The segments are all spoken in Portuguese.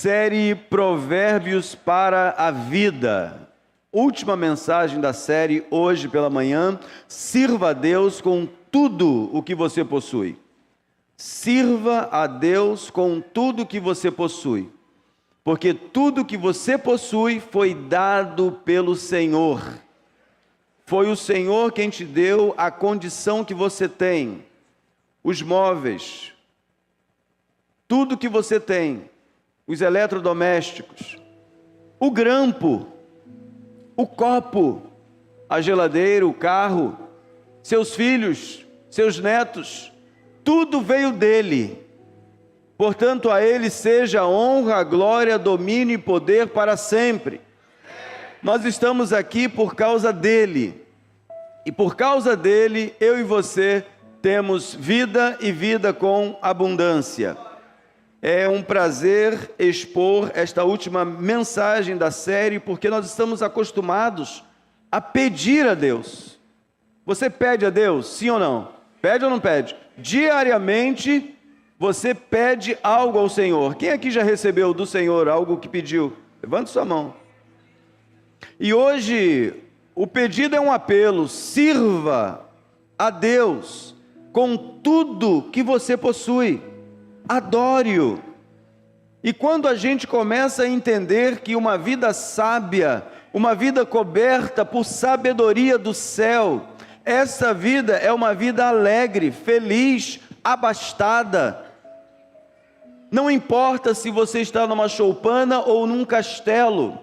Série Provérbios para a Vida. Última mensagem da série, hoje pela manhã. Sirva a Deus com tudo o que você possui. Sirva a Deus com tudo o que você possui. Porque tudo que você possui foi dado pelo Senhor. Foi o Senhor quem te deu a condição que você tem. Os móveis, tudo que você tem, os eletrodomésticos, o grampo, o copo, a geladeira, o carro, seus filhos, seus netos, tudo veio dele. Portanto, a ele seja a honra, a glória, domínio e poder para sempre. Nós estamos aqui por causa dele. E por causa dele, eu e você temos vida e vida com abundância. É um prazer expor esta última mensagem da série, porque nós estamos acostumados a pedir a Deus. Você pede a Deus, sim ou não? Pede ou não pede? Diariamente, você pede algo ao Senhor. Quem aqui já recebeu do Senhor algo que pediu? Levante sua mão. E hoje, o pedido é um apelo: sirva a Deus com tudo que você possui. Adore-o. E quando a gente começa a entender que uma vida sábia, uma vida coberta por sabedoria do céu, essa vida é uma vida alegre, feliz, abastada. Não importa se você está numa choupana ou num castelo.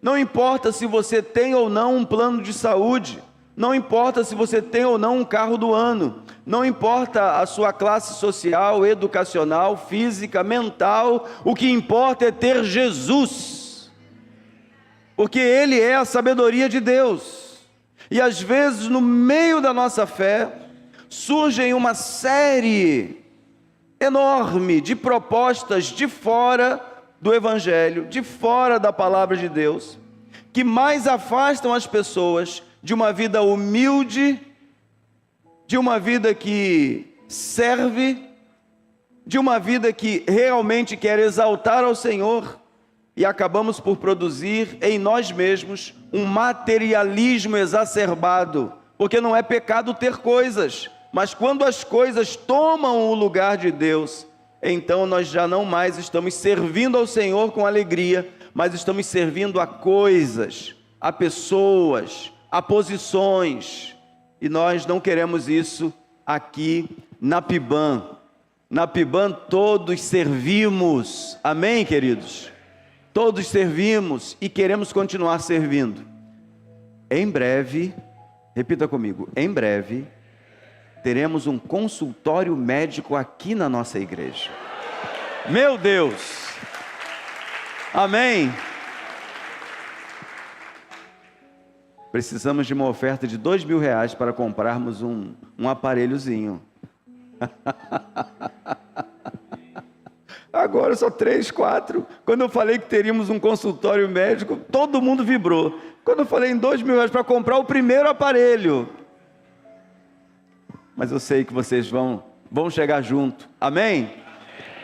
Não importa se você tem ou não um plano de saúde. Não importa se você tem ou não um carro do ano. Não importa a sua classe social, educacional, física, mental. O que importa é ter Jesus. Porque Ele é a sabedoria de Deus. E às vezes, no meio da nossa fé, surgem uma série enorme de propostas de fora do Evangelho, de fora da palavra de Deus, que mais afastam as pessoas de uma vida humilde, de uma vida que serve, de uma vida que realmente quer exaltar ao Senhor, e acabamos por produzir em nós mesmos um materialismo exacerbado, porque não é pecado ter coisas, mas quando as coisas tomam o lugar de Deus, então nós já não mais estamos servindo ao Senhor com alegria, mas estamos servindo a coisas, a pessoas, a posições, e nós não queremos isso aqui na PIBAM. Na PIBAM todos servimos, amém, queridos? Todos servimos e queremos continuar servindo. Em breve, repita comigo, em breve, teremos um consultório médico aqui na nossa igreja. Meu Deus! Amém? Precisamos de uma oferta de R$2.000 para comprarmos um aparelhozinho. Agora só 3, 4. Quando eu falei que teríamos um consultório médico, todo mundo vibrou. Quando eu falei em R$2.000 para comprar o primeiro aparelho. Mas eu sei que vocês vão chegar junto. Amém?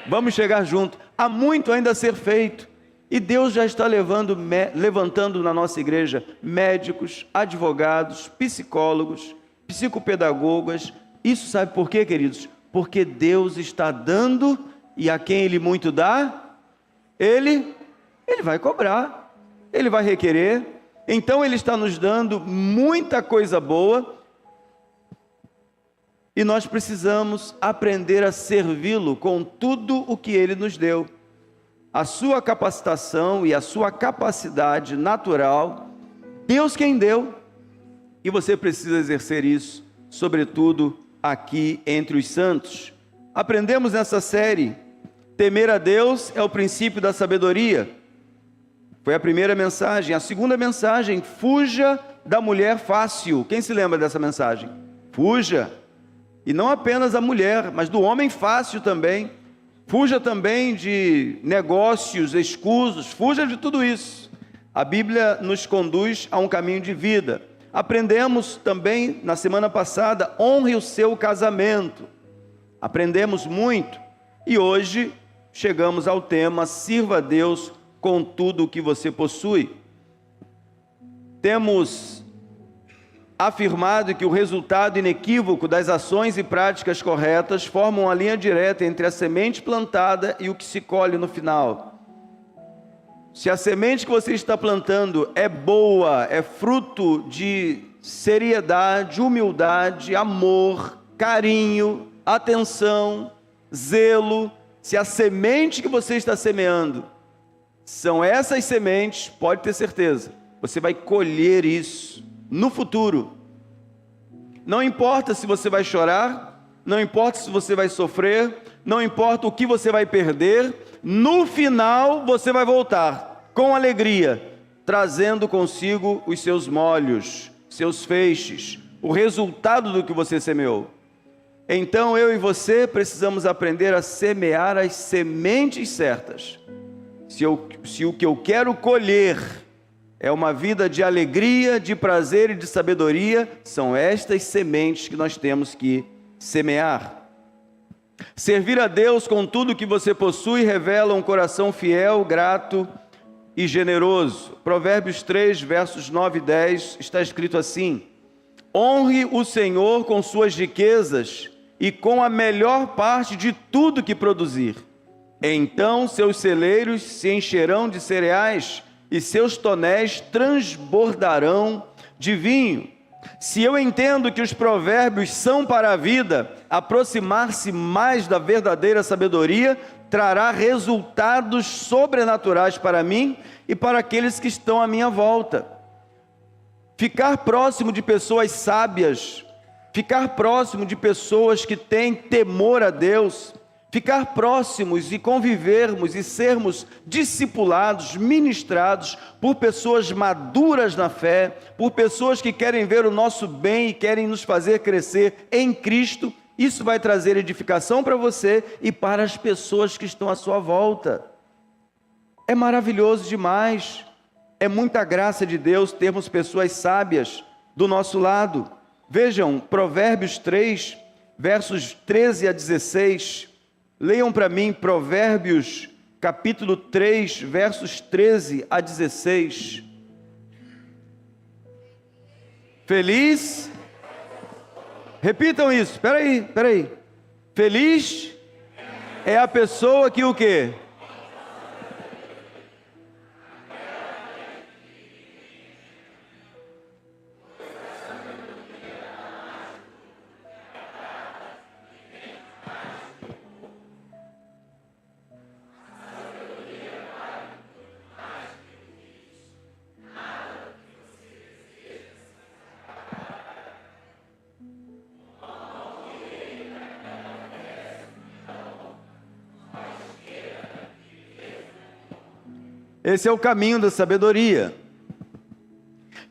Vamos chegar junto. Há muito ainda a ser feito. E Deus já está levantando na nossa igreja médicos, advogados, psicólogos, psicopedagogas. Isso sabe por quê, queridos? Porque Deus está dando, e a quem Ele muito dá, Ele vai cobrar, Ele vai requerer. Então Ele está nos dando muita coisa boa, e nós precisamos aprender a servi-lo com tudo o que Ele nos deu. A sua capacitação e a sua capacidade natural, Deus quem deu, e você precisa exercer isso, sobretudo aqui entre os santos. Aprendemos nessa série, temer a Deus é o princípio da sabedoria. Foi a primeira mensagem. A segunda mensagem, fuja da mulher fácil. Quem se lembra dessa mensagem? Fuja. E não apenas a mulher, mas do homem fácil também. Fuja também de negócios escusos, fuja de tudo isso. A Bíblia nos conduz a um caminho de vida. Aprendemos também, na semana passada, honre o seu casamento. Aprendemos muito. E hoje chegamos ao tema: sirva a Deus com tudo o que você possui. Temos afirmado que o resultado inequívoco das ações e práticas corretas formam uma linha direta entre a semente plantada e o que se colhe no final. Se a semente que você está plantando é boa, é fruto de seriedade, humildade, amor, carinho, atenção, zelo, se a semente que você está semeando são essas sementes, pode ter certeza, você vai colher isso no futuro. Não importa se você vai chorar, não importa se você vai sofrer, não importa o que você vai perder, no final você vai voltar com alegria, trazendo consigo os seus molhos, seus feixes, o resultado do que você semeou. Então eu e você precisamos aprender a semear as sementes certas. Se o que eu quero colher é uma vida de alegria, de prazer e de sabedoria, são estas sementes que nós temos que semear. Servir a Deus com tudo que você possui revela um coração fiel, grato e generoso. Provérbios 3, versos 9 e 10, está escrito assim: honre o Senhor com suas riquezas e com a melhor parte de tudo que produzir. Então seus celeiros se encherão de cereais e seus tonéis transbordarão de vinho. Se eu entendo que os provérbios são para a vida, aproximar-se mais da verdadeira sabedoria trará resultados sobrenaturais para mim e para aqueles que estão à minha volta. Ficar próximo de pessoas sábias, ficar próximo de pessoas que têm temor a Deus, ficar próximos e convivermos e sermos discipulados, ministrados por pessoas maduras na fé, por pessoas que querem ver o nosso bem e querem nos fazer crescer em Cristo, isso vai trazer edificação para você e para as pessoas que estão à sua volta. É maravilhoso demais, é muita graça de Deus termos pessoas sábias do nosso lado. Vejam, Provérbios 3, versos 13 a 16, leiam para mim Provérbios capítulo 3, versos 13 a 16. Feliz, repitam isso, espera aí. Feliz é a pessoa que o quê? Esse é o caminho da sabedoria.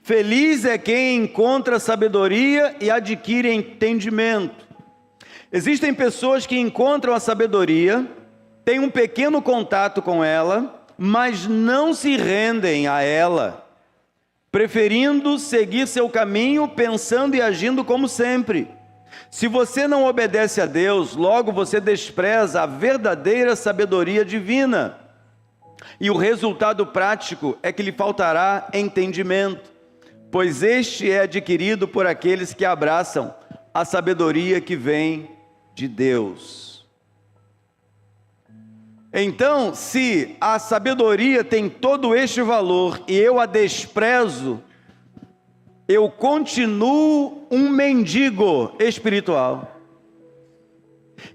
Feliz é quem encontra sabedoria e adquire entendimento. Existem pessoas que encontram a sabedoria, têm um pequeno contato com ela, mas não se rendem a ela, preferindo seguir seu caminho, pensando e agindo como sempre. Se você não obedece a Deus, logo você despreza a verdadeira sabedoria divina. E o resultado prático é que lhe faltará entendimento, pois este é adquirido por aqueles que abraçam a sabedoria que vem de Deus. Então, se a sabedoria tem todo este valor e eu a desprezo, eu continuo um mendigo espiritual.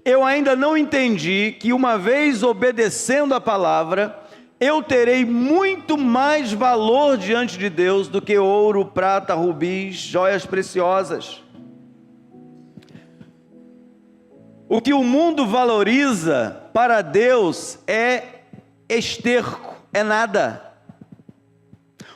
Eu ainda não entendi que uma vez obedecendo a palavra, eu terei muito mais valor diante de Deus do que ouro, prata, rubis, joias preciosas. O que o mundo valoriza para Deus é esterco, é nada.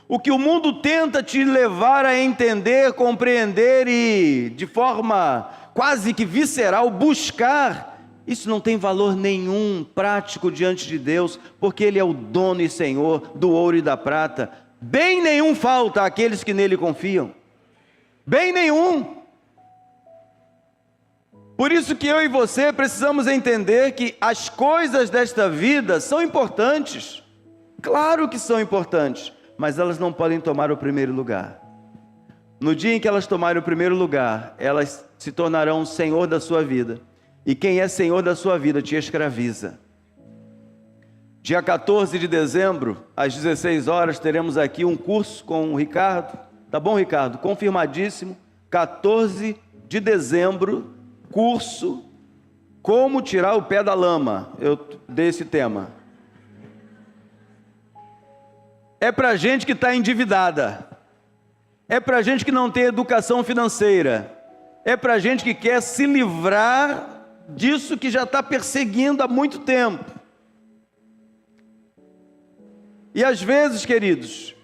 O que o mundo tenta te levar a entender, compreender e de forma quase que visceral buscar, isso não tem valor nenhum prático diante de Deus, porque Ele é o dono e Senhor do ouro e da prata. Bem nenhum falta àqueles que nele confiam. Bem nenhum. Por isso que eu e você precisamos entender que as coisas desta vida são importantes. Claro que são importantes, mas elas não podem tomar o primeiro lugar. No dia em que elas tomarem o primeiro lugar, elas se tornarão o senhor da sua vida. E quem é senhor da sua vida te escraviza. Dia 14 de dezembro, às 16 horas, teremos aqui um curso com o Ricardo. Tá bom, Ricardo? Confirmadíssimo. 14 de dezembro, curso Como Tirar o Pé da Lama. Eu dei esse tema. É para gente que está endividada. É para gente que não tem educação financeira. É para gente que quer se livrar disso que já está perseguindo há muito tempo. E às vezes, queridos,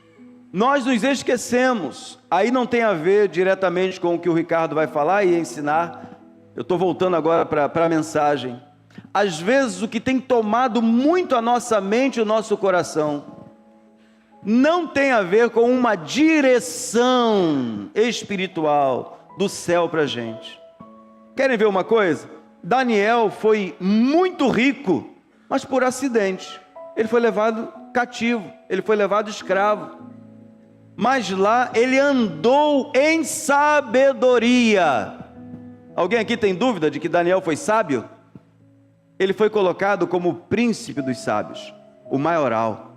nós nos esquecemos. Aí não tem a ver diretamente com o que o Ricardo vai falar e ensinar. Eu estou voltando agora para a mensagem. Às vezes o que tem tomado muito a nossa mente e o nosso coração não tem a ver com uma direção espiritual do céu para a gente. Querem ver uma coisa? Daniel foi muito rico, mas por acidente. Ele foi levado cativo, ele foi levado escravo. Mas lá ele andou em sabedoria. Alguém aqui tem dúvida de que Daniel foi sábio? Ele foi colocado como o príncipe dos sábios, o maioral.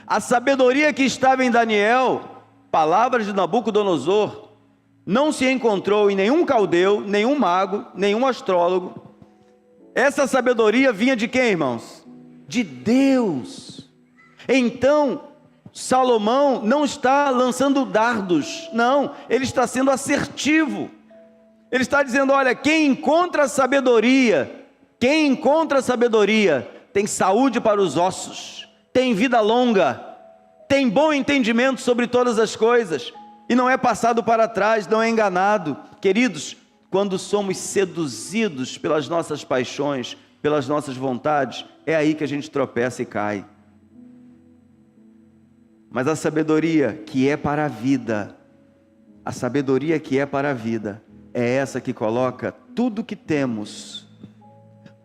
A sabedoria que estava em Daniel, palavras de Nabucodonosor, não se encontrou em nenhum caldeu, nenhum mago, nenhum astrólogo. Essa sabedoria vinha de quem, irmãos? De Deus. Então, Salomão não está lançando dardos, não, ele está sendo assertivo. Ele está dizendo, olha, quem encontra sabedoria tem saúde para os ossos, tem vida longa, tem bom entendimento sobre todas as coisas, e não é passado para trás, não é enganado. Queridos, quando somos seduzidos pelas nossas paixões, pelas nossas vontades, é aí que a gente tropeça e cai. Mas a sabedoria que é para a vida, a sabedoria que é para a vida, é essa que coloca tudo que temos,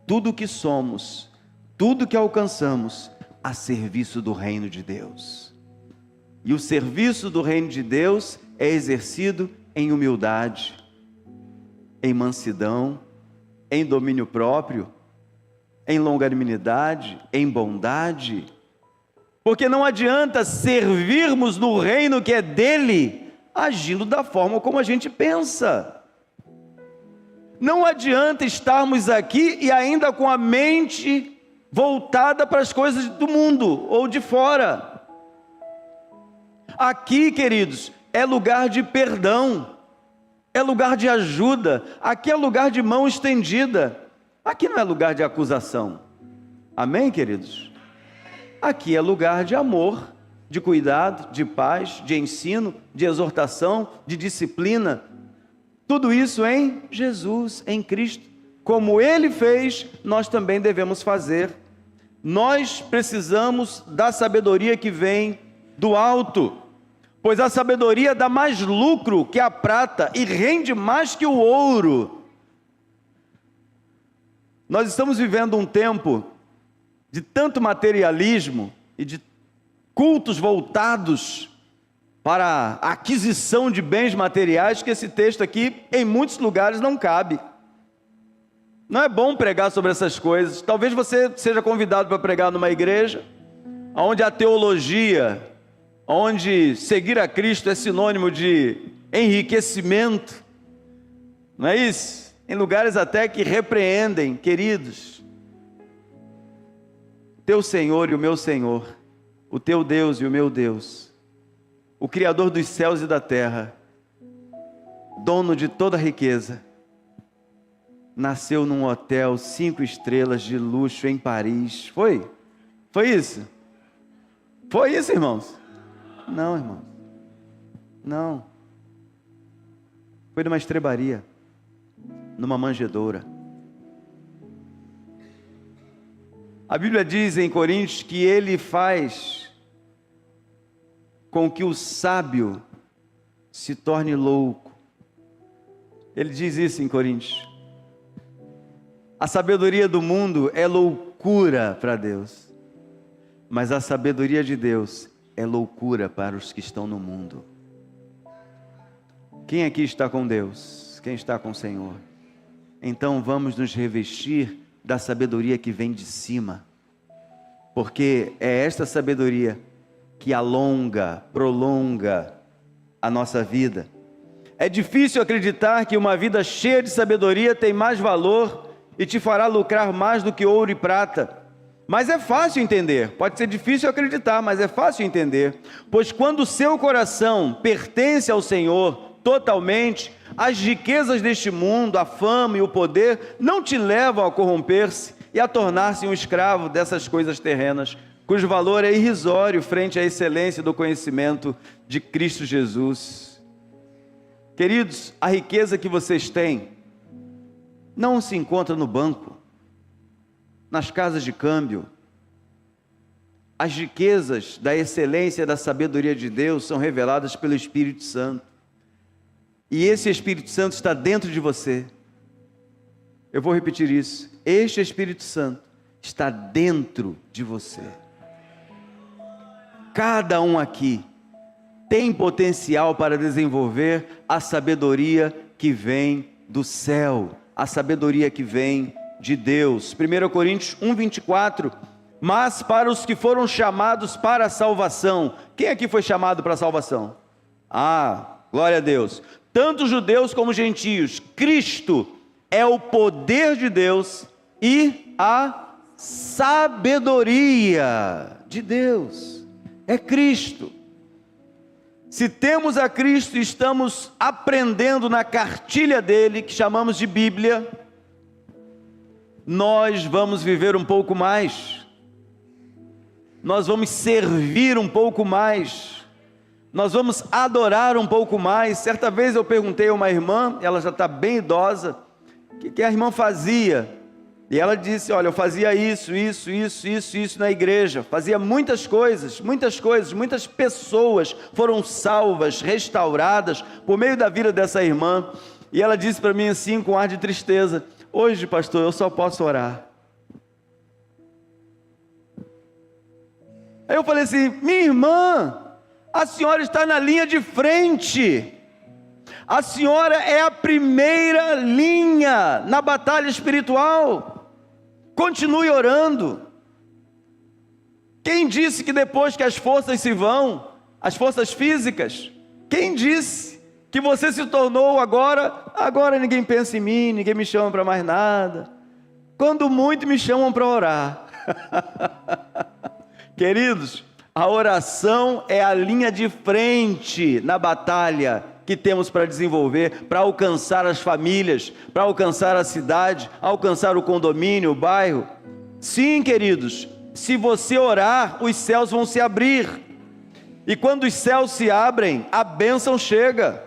tudo que somos, tudo que alcançamos, a serviço do reino de Deus. E o serviço do reino de Deus é exercido em humildade, em mansidão, em domínio próprio, em longanimidade, em bondade. Porque não adianta servirmos no reino que é dele, agindo da forma como a gente pensa. Não adianta estarmos aqui e ainda com a mente voltada para as coisas do mundo ou de fora. Aqui, queridos, é lugar de perdão, é lugar de ajuda, aqui é lugar de mão estendida, aqui não é lugar de acusação. Amém, queridos? Aqui é lugar de amor, de cuidado, de paz, de ensino, de exortação, de disciplina. Tudo isso em Jesus, em Cristo. Como Ele fez, nós também devemos fazer. Nós precisamos da sabedoria que vem do alto, pois a sabedoria dá mais lucro que a prata e rende mais que o ouro. Nós estamos vivendo um tempo de tanto materialismo e de cultos voltados para a aquisição de bens materiais, que esse texto aqui, em muitos lugares, não cabe. Não é bom pregar sobre essas coisas. Talvez você seja convidado para pregar numa igreja, onde a teologia, onde seguir a Cristo é sinônimo de enriquecimento, não é isso? Em lugares até que repreendem, queridos, teu Senhor e o meu Senhor, o teu Deus e o meu Deus, o Criador dos céus e da terra, dono de toda a riqueza, nasceu num hotel 5 estrelas de luxo em Paris. Foi? Foi isso? Foi isso, irmãos? Não, irmãos. Não. Foi numa estrebaria, numa manjedoura. A Bíblia diz em Coríntios que Ele faz com que o sábio se torne louco, Ele diz isso em Coríntios. A sabedoria do mundo é loucura para Deus, mas a sabedoria de Deus é loucura para os que estão no mundo. Quem aqui está com Deus? Quem está com o Senhor? Então vamos nos revestir da sabedoria que vem de cima, porque é esta sabedoria que alonga, prolonga a nossa vida. É difícil acreditar que uma vida cheia de sabedoria tem mais valor e te fará lucrar mais do que ouro e prata. Mas é fácil entender. Pode ser difícil acreditar, mas é fácil entender. Pois quando o seu coração pertence ao Senhor totalmente, as riquezas deste mundo, a fama e o poder não te levam a corromper-se e a tornar-se um escravo dessas coisas terrenas, cujo valor é irrisório frente à excelência do conhecimento de Cristo Jesus. Queridos, a riqueza que vocês têm não se encontra no banco, nas casas de câmbio. As riquezas da excelência da sabedoria de Deus são reveladas pelo Espírito Santo. E esse Espírito Santo está dentro de você. Eu vou repetir isso. Este Espírito Santo está dentro de você. Cada um aqui tem potencial para desenvolver a sabedoria que vem do céu, a sabedoria que vem de Deus. 1 Coríntios 1:24, mas para os que foram chamados para a salvação. Quem aqui foi chamado para a salvação? Glória a Deus. Tanto judeus como gentios, Cristo é o poder de Deus e a sabedoria de Deus. É Cristo. Se temos a Cristo e estamos aprendendo na cartilha dele, que chamamos de Bíblia, nós vamos viver um pouco mais, nós vamos servir um pouco mais, nós vamos adorar um pouco mais. Certa vez eu perguntei a uma irmã, ela já está bem idosa, o que a irmã fazia? E ela disse, olha, eu fazia isso na igreja, fazia muitas coisas, muitas pessoas foram salvas, restauradas, por meio da vida dessa irmã. E ela disse para mim assim, com ar de tristeza, hoje, pastor, eu só posso orar. Aí eu falei assim, minha irmã, a senhora está na linha de frente, a senhora é a primeira linha na batalha espiritual, continue orando. Quem disse que depois que as forças se vão, as forças físicas, quem disse que você se tornou agora ninguém pensa em mim, ninguém me chama para mais nada, quando muito me chamam para orar. Queridos, a oração é a linha de frente na batalha que temos para desenvolver, para alcançar as famílias, para alcançar a cidade, alcançar o condomínio, o bairro. Sim, queridos, se você orar, os céus vão se abrir, e quando os céus se abrem, a bênção chega.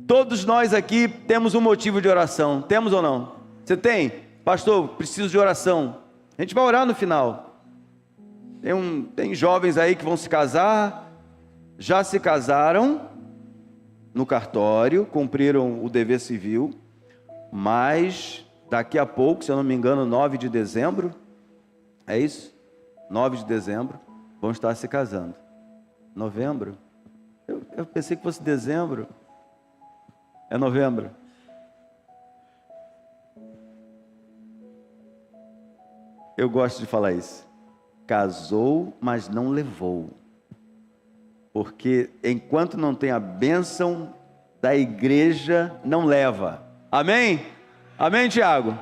Todos nós aqui temos um motivo de oração, temos ou não? Você tem? Pastor, preciso de oração. A gente vai orar no final. Tem jovens aí que vão se casar, já se casaram no cartório, cumpriram o dever civil, mas daqui a pouco, se eu não me engano, 9 de dezembro, é isso? 9 de dezembro, vão estar se casando. Novembro? Eu pensei que fosse dezembro. É novembro. Eu gosto de falar isso. Casou, mas não levou. Porque enquanto não tem a bênção da igreja, não leva. Amém? Amém, Tiago?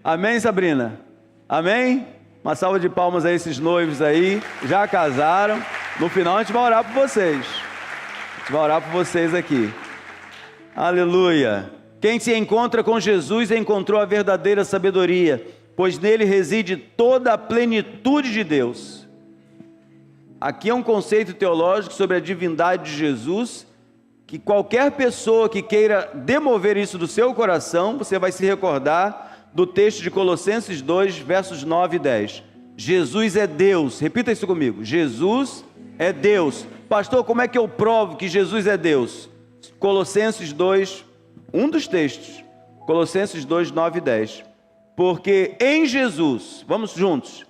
Amém, Sabrina? Amém? Uma salva de palmas a esses noivos aí, já casaram. No final a gente vai orar por vocês. A gente vai orar por vocês aqui. Aleluia. Quem se encontra com Jesus encontrou a verdadeira sabedoria, pois nele reside toda a plenitude de Deus. Aqui é um conceito teológico sobre a divindade de Jesus, que qualquer pessoa que queira demover isso do seu coração, você vai se recordar do texto de Colossenses 2, versos 9 e 10. Jesus é Deus. Repita isso comigo. Jesus é Deus. Pastor, como é que eu provo que Jesus é Deus? Colossenses 2, Um dos textos, Colossenses 2, 9 e 10. Porque em Jesus, vamos juntos,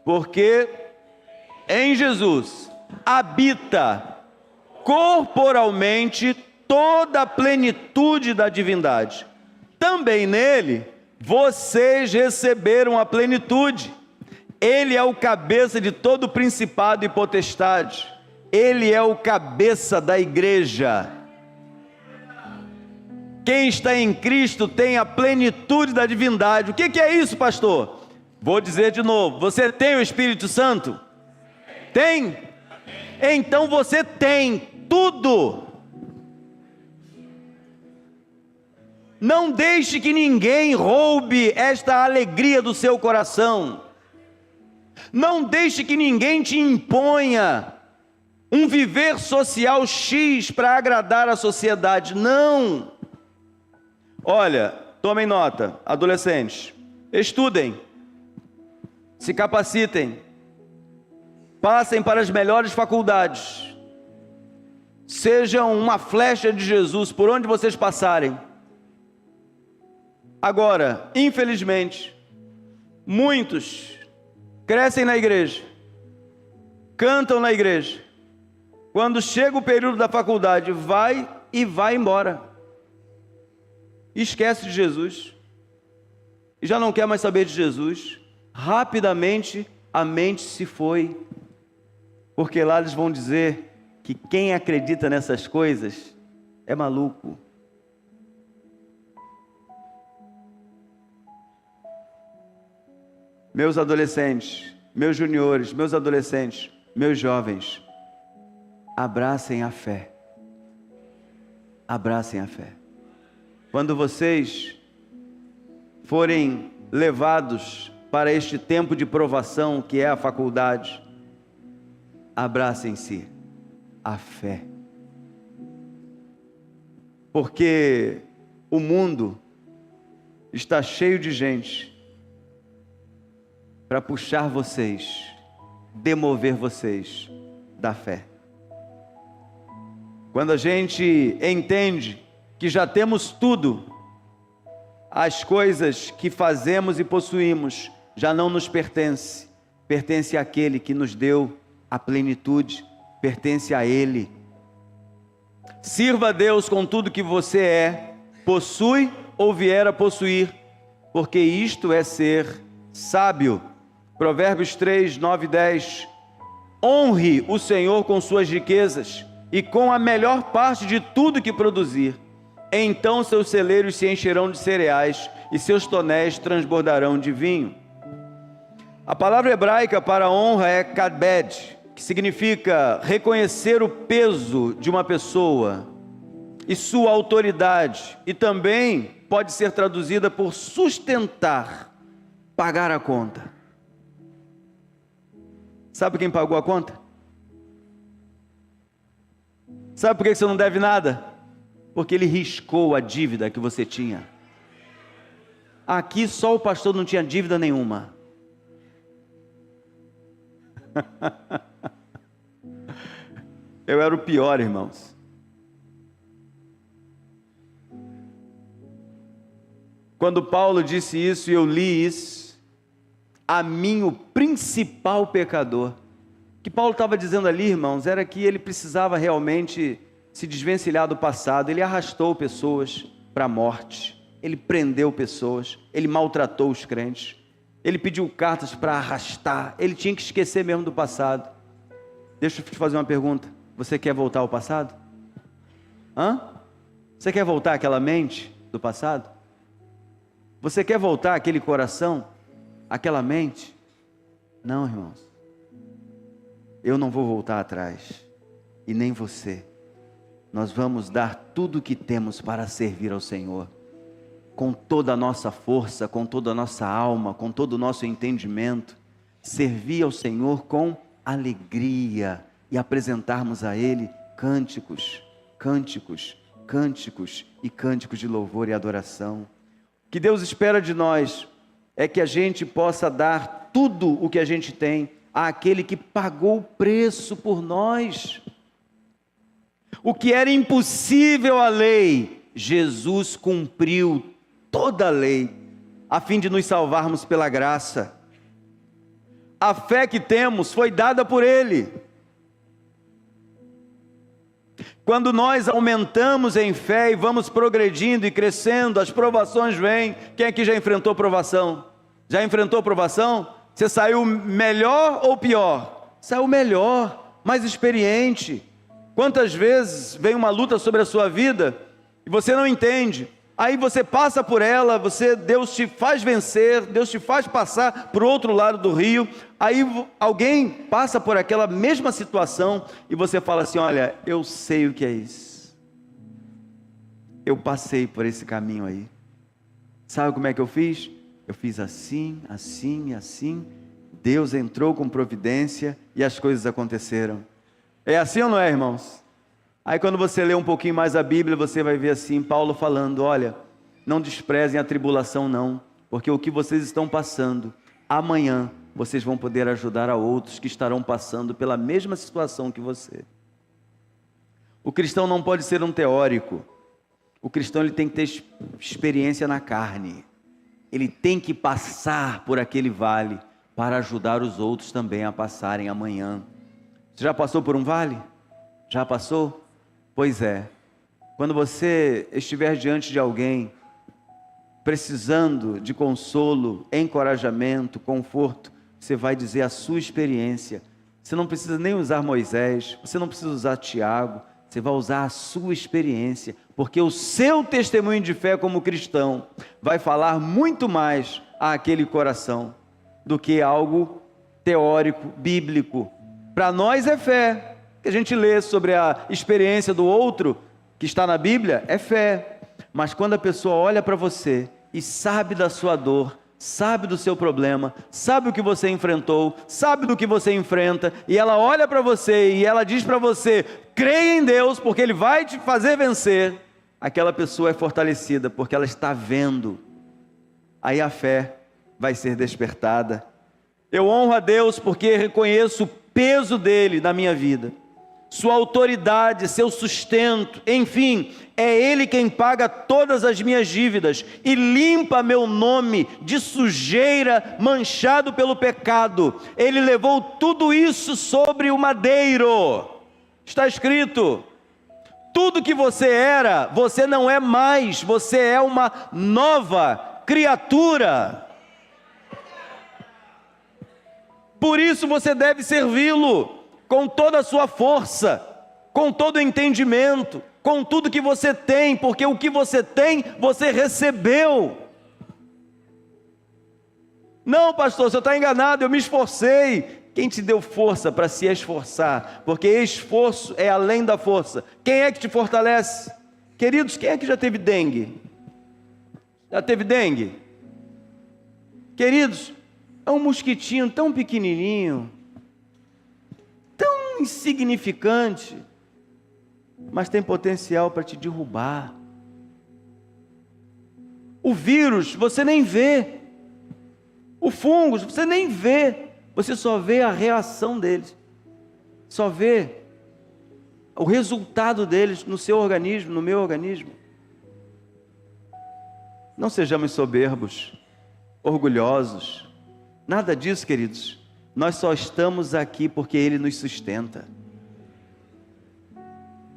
porque em Jesus habita corporalmente toda a plenitude da divindade. Também nele vocês receberam a plenitude. Ele é o cabeça de todo o principado e potestade. Ele é o cabeça da igreja. Quem está em Cristo tem a plenitude da divindade. O que é isso, pastor? Vou dizer de novo. Você tem o Espírito Santo? Tem? Então você tem tudo. Não deixe que ninguém roube esta alegria do seu coração. Não deixe que ninguém te imponha um viver social X para agradar a sociedade. Não. Olha, tomem nota, adolescentes, estudem, se capacitem, passem para as melhores faculdades, sejam uma flecha de Jesus por onde vocês passarem. Agora, infelizmente, muitos crescem na igreja, cantam na igreja, quando chega o período da faculdade, vai embora. Esquece de Jesus, e já não quer mais saber de Jesus. Rapidamente a mente se foi, porque lá eles vão dizer que quem acredita nessas coisas é maluco. Meus adolescentes, meus juniores, meus adolescentes, meus jovens, abracem a fé. Abracem a fé. Quando vocês forem levados para este tempo de provação que é a faculdade, abracem-se a fé. Porque o mundo está cheio de gente para puxar vocês, demover vocês da fé. Quando a gente entende que já temos tudo, as coisas que fazemos e possuímos já não nos pertence, pertence àquele que nos deu a plenitude, pertence a Ele. Sirva a Deus com tudo que você é, possui ou vier a possuir, porque isto é ser sábio. Provérbios 3, 9 e 10. Honre o Senhor com suas riquezas e com a melhor parte de tudo que produzir. Então seus celeiros se encherão de cereais e seus tonéis transbordarão de vinho. A palavra hebraica para honra é kabed, que significa reconhecer o peso de uma pessoa e sua autoridade, e também pode ser traduzida por sustentar, pagar a conta. Sabe quem pagou a conta? Sabe por que você não deve nada? Porque ele riscou a dívida que você tinha. Aqui só o pastor não tinha dívida nenhuma. Eu era o pior, irmãos. Quando Paulo disse isso e eu li isso, a mim o principal pecador, que Paulo estava dizendo ali, irmãos, era que ele precisava realmente se desvencilhar do passado. Ele arrastou pessoas para a morte, ele prendeu pessoas, ele maltratou os crentes, ele pediu cartas para arrastar, ele tinha que esquecer mesmo do passado. Deixa eu te fazer uma pergunta, você quer voltar ao passado? Você quer voltar àquela mente do passado? Você quer voltar àquele coração, àquela mente? Não, irmãos, eu não vou voltar atrás, e nem você. Nós vamos dar tudo o que temos para servir ao Senhor, com toda a nossa força, com toda a nossa alma, com todo o nosso entendimento, servir ao Senhor com alegria e apresentarmos a Ele cânticos, cânticos, cânticos e cânticos de louvor e adoração. O que Deus espera de nós é que a gente possa dar tudo o que a gente tem àquele que pagou o preço por nós. O que era impossível à lei, Jesus cumpriu toda a lei, a fim de nos salvarmos pela graça. A fé que temos foi dada por Ele. Quando nós aumentamos em fé e vamos progredindo e crescendo, as provações vêm. Quem aqui já enfrentou provação? Já enfrentou provação? Você saiu melhor ou pior? Saiu melhor, mais experiente. Quantas vezes vem uma luta sobre a sua vida e você não entende? Aí você passa por ela, Deus te faz vencer, Deus te faz passar para o outro lado do rio. Aí alguém passa por aquela mesma situação e você fala assim: olha, eu sei o que é isso. Eu passei por esse caminho aí. Sabe como é que eu fiz? Eu fiz assim, assim e assim. Deus entrou com providência e as coisas aconteceram. É assim ou não é, irmãos? Aí quando você lê um pouquinho mais a Bíblia, você vai ver assim, Paulo falando: olha, não desprezem a tribulação não, porque o que vocês estão passando, amanhã vocês vão poder ajudar a outros que estarão passando pela mesma situação que você. O cristão não pode ser um teórico. O cristão ele tem que ter experiência na carne. Ele tem que passar por aquele vale para ajudar os outros também a passarem amanhã. Você já passou por um vale? Já passou? Pois é, quando você estiver diante de alguém, precisando de consolo, encorajamento, conforto, você vai dizer a sua experiência. Você não precisa nem usar Moisés, você não precisa usar Tiago, você vai usar a sua experiência, porque o seu testemunho de fé como cristão vai falar muito mais àquele coração do que algo teórico, bíblico. Para nós é fé. Que a gente lê sobre a experiência do outro, que está na Bíblia, é fé. Mas quando a pessoa olha para você e sabe da sua dor, sabe do seu problema, sabe o que você enfrentou, sabe do que você enfrenta, e ela olha para você e ela diz para você: creia em Deus, porque Ele vai te fazer vencer. Aquela pessoa é fortalecida, porque ela está vendo. Aí a fé vai ser despertada. Eu honro a Deus porque reconheço o peso dEle na minha vida, sua autoridade, seu sustento, enfim, é Ele quem paga todas as minhas dívidas e limpa meu nome de sujeira manchado pelo pecado. Ele levou tudo isso sobre o madeiro. Está escrito: tudo que você era, você não é mais, você é uma nova criatura. Por isso você deve servi-lo com toda a sua força, com todo o entendimento, com tudo que você tem, porque o que você tem, você recebeu. Não, pastor, você está enganado, eu me esforcei. Quem te deu força para se esforçar? Porque esforço é além da força. Quem é que te fortalece? Queridos, quem é que já teve dengue? Já teve dengue? Queridos, é um mosquitinho tão pequenininho, tão insignificante, mas tem potencial para te derrubar. O vírus você nem vê, o fungo você nem vê, você só vê a reação deles, só vê o resultado deles no seu organismo, no meu organismo. Não sejamos soberbos, orgulhosos, nada disso, queridos. Nós só estamos aqui porque Ele nos sustenta.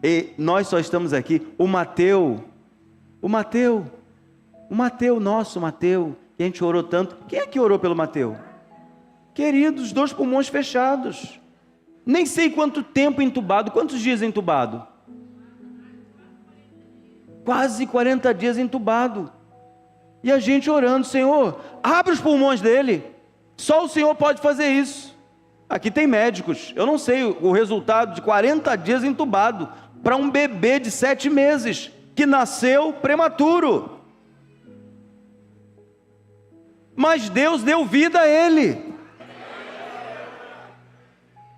E nós só estamos aqui. O Mateu, nosso Mateu, que a gente orou tanto. Quem é que orou pelo Mateu? Queridos, 2 pulmões fechados. Nem sei quanto tempo entubado. Quantos dias entubado? Quase 40 dias entubado. E a gente orando: Senhor, abre os pulmões dele. Só o Senhor pode fazer isso. Aqui tem médicos. Eu não sei o resultado de 40 dias entubado para um bebê de 7 meses que nasceu prematuro. Mas Deus deu vida a ele.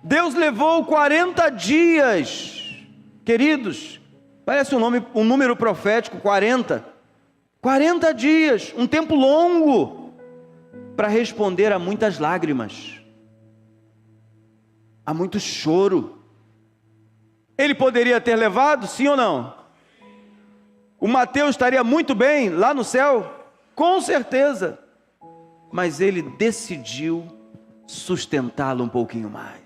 Deus levou 40 dias. Queridos, parece um número profético, 40. 40 dias, um tempo longo, para responder a muitas lágrimas, a muito choro. Ele poderia ter levado, sim ou não? O Mateus estaria muito bem lá no céu? Com certeza. Mas ele decidiu sustentá-lo um pouquinho mais.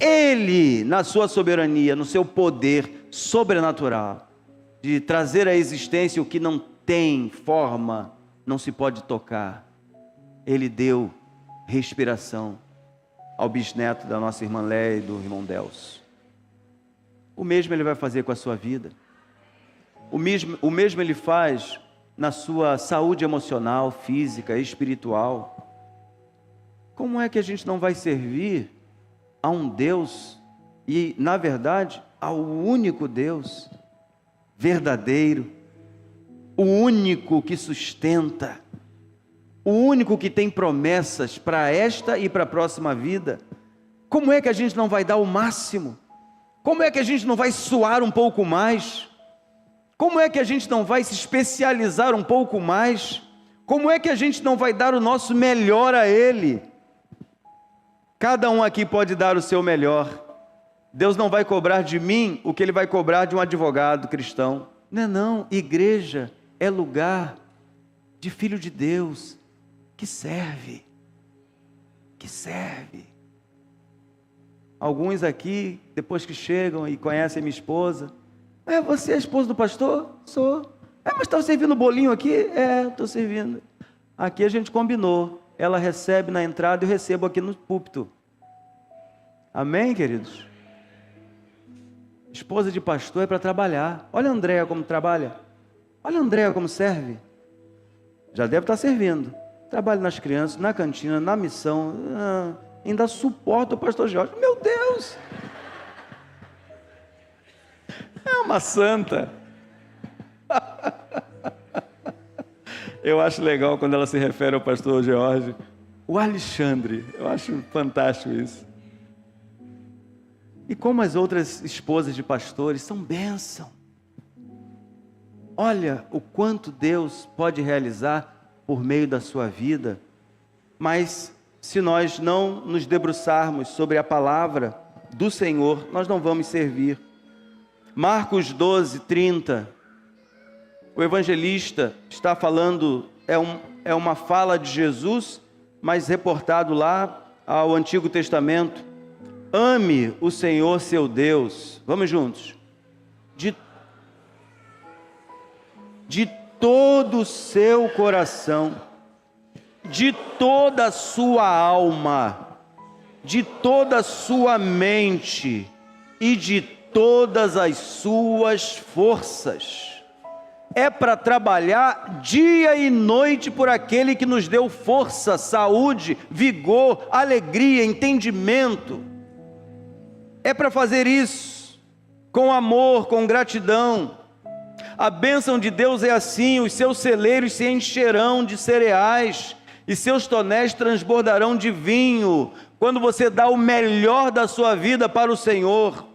Ele, na sua soberania, no seu poder sobrenatural, de trazer à existência o que não tem forma, não se pode tocar, ele deu respiração ao bisneto da nossa irmã Léia e do irmão Delcio. O mesmo ele vai fazer com a sua vida. O mesmo ele faz na sua saúde emocional, física, espiritual. Como é que a gente não vai servir a um Deus, e na verdade, ao único Deus verdadeiro, o único que sustenta, o único que tem promessas para esta e para a próxima vida? Como é que a gente não vai dar o máximo? Como é que a gente não vai suar um pouco mais? Como é que a gente não vai se especializar um pouco mais? Como é que a gente não vai dar o nosso melhor a Ele? Cada um aqui pode dar o seu melhor. Deus não vai cobrar de mim o que Ele vai cobrar de um advogado cristão. Não, igreja é lugar de filho de Deus que serve. Alguns aqui, depois que chegam e conhecem minha esposa, você é a esposa do pastor? Sou. Mas está servindo o bolinho aqui? Estou servindo. Aqui a gente combinou. Ela recebe na entrada e eu recebo aqui no púlpito. Amém, queridos? Esposa de pastor é para trabalhar. Olha a Andréia como trabalha. Olha a Andréia como serve. Já deve estar servindo. Trabalha nas crianças, na cantina, na missão. Ainda suporta o pastor Jorge. Meu Deus! É uma santa. Eu acho legal quando ela se refere ao pastor Jorge, o Alexandre. Eu acho fantástico isso. E como as outras esposas de pastores são bênção. Olha o quanto Deus pode realizar por meio da sua vida. Mas se nós não nos debruçarmos sobre a palavra do Senhor, nós não vamos servir. Marcos 12, 30. O evangelista está falando, é uma fala de Jesus, mas reportado lá ao Antigo Testamento. Ame o Senhor seu Deus. Vamos juntos. De todo o seu coração, de toda a sua alma, de toda a sua mente e de todas as suas forças. É para trabalhar dia e noite por aquele que nos deu força, saúde, vigor, alegria, entendimento. É para fazer isso com amor, com gratidão. A bênção de Deus é assim: os seus celeiros se encherão de cereais e seus tonéis transbordarão de vinho. Quando você dá o melhor da sua vida para o Senhor,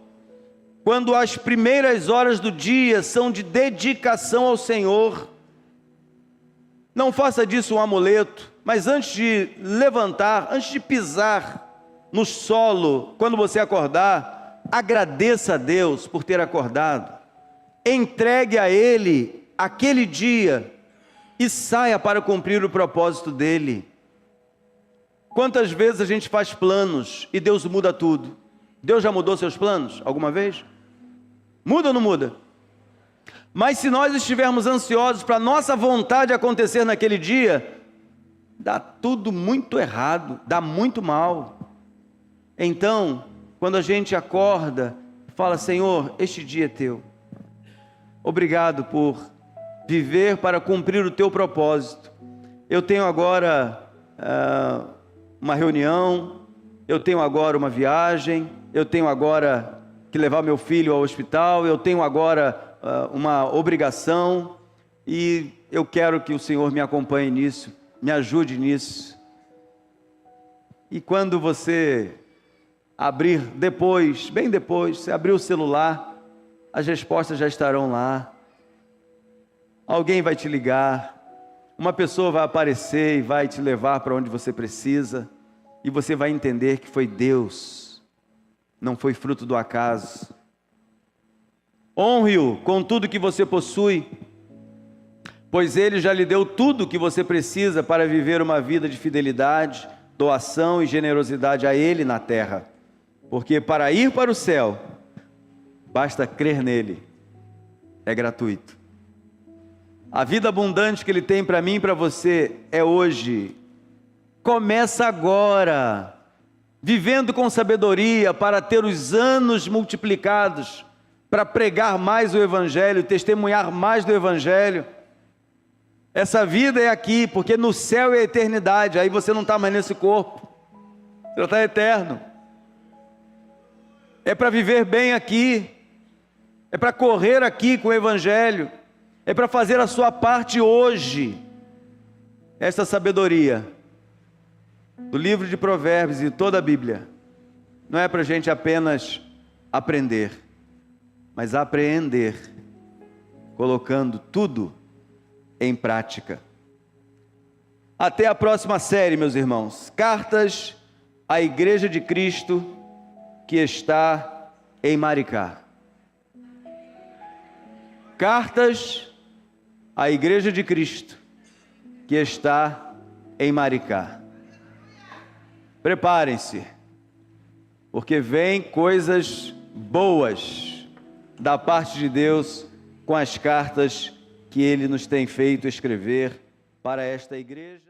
quando as primeiras horas do dia são de dedicação ao Senhor, não faça disso um amuleto, mas antes de levantar, antes de pisar no solo, quando você acordar, agradeça a Deus por ter acordado, entregue a Ele aquele dia e saia para cumprir o propósito dEle. Quantas vezes a gente faz planos e Deus muda tudo? Deus já mudou seus planos alguma vez? Muda ou não muda? Mas se nós estivermos ansiosos para a nossa vontade acontecer naquele dia, dá tudo muito errado, dá muito mal. Então, quando a gente acorda, fala: Senhor, este dia é Teu. Obrigado por viver para cumprir o Teu propósito. Eu tenho agora uma reunião, eu tenho agora uma viagem, eu tenho agora que levar meu filho ao hospital, eu tenho agora uma obrigação, e eu quero que o Senhor me acompanhe nisso, me ajude nisso. E quando você abrir depois, bem depois, você abrir o celular, as respostas já estarão lá. Alguém vai te ligar, uma pessoa vai aparecer e vai te levar para onde você precisa, e você vai entender que foi Deus, não foi fruto do acaso. Honre-o com tudo que você possui, pois ele já lhe deu tudo o que você precisa para viver uma vida de fidelidade, doação e generosidade a ele na terra. Porque para ir para o céu, basta crer nele. É gratuito. A vida abundante que ele tem para mim e para você é hoje. Começa agora, vivendo com sabedoria para ter os anos multiplicados, para pregar mais o Evangelho, testemunhar mais do Evangelho. Essa vida é aqui, porque no céu é a eternidade, aí você não está mais nesse corpo, você está eterno. É para viver bem aqui, é para correr aqui com o Evangelho, é para fazer a sua parte hoje. Essa sabedoria do livro de Provérbios e toda a Bíblia não é para a gente apenas aprender, mas apreender, colocando tudo em prática. Até a próxima série, meus irmãos. Cartas à Igreja de Cristo que está em Maricá. Cartas à Igreja de Cristo que está em Maricá. Preparem-se, porque vem coisas boas da parte de Deus com as cartas que Ele nos tem feito escrever para esta igreja.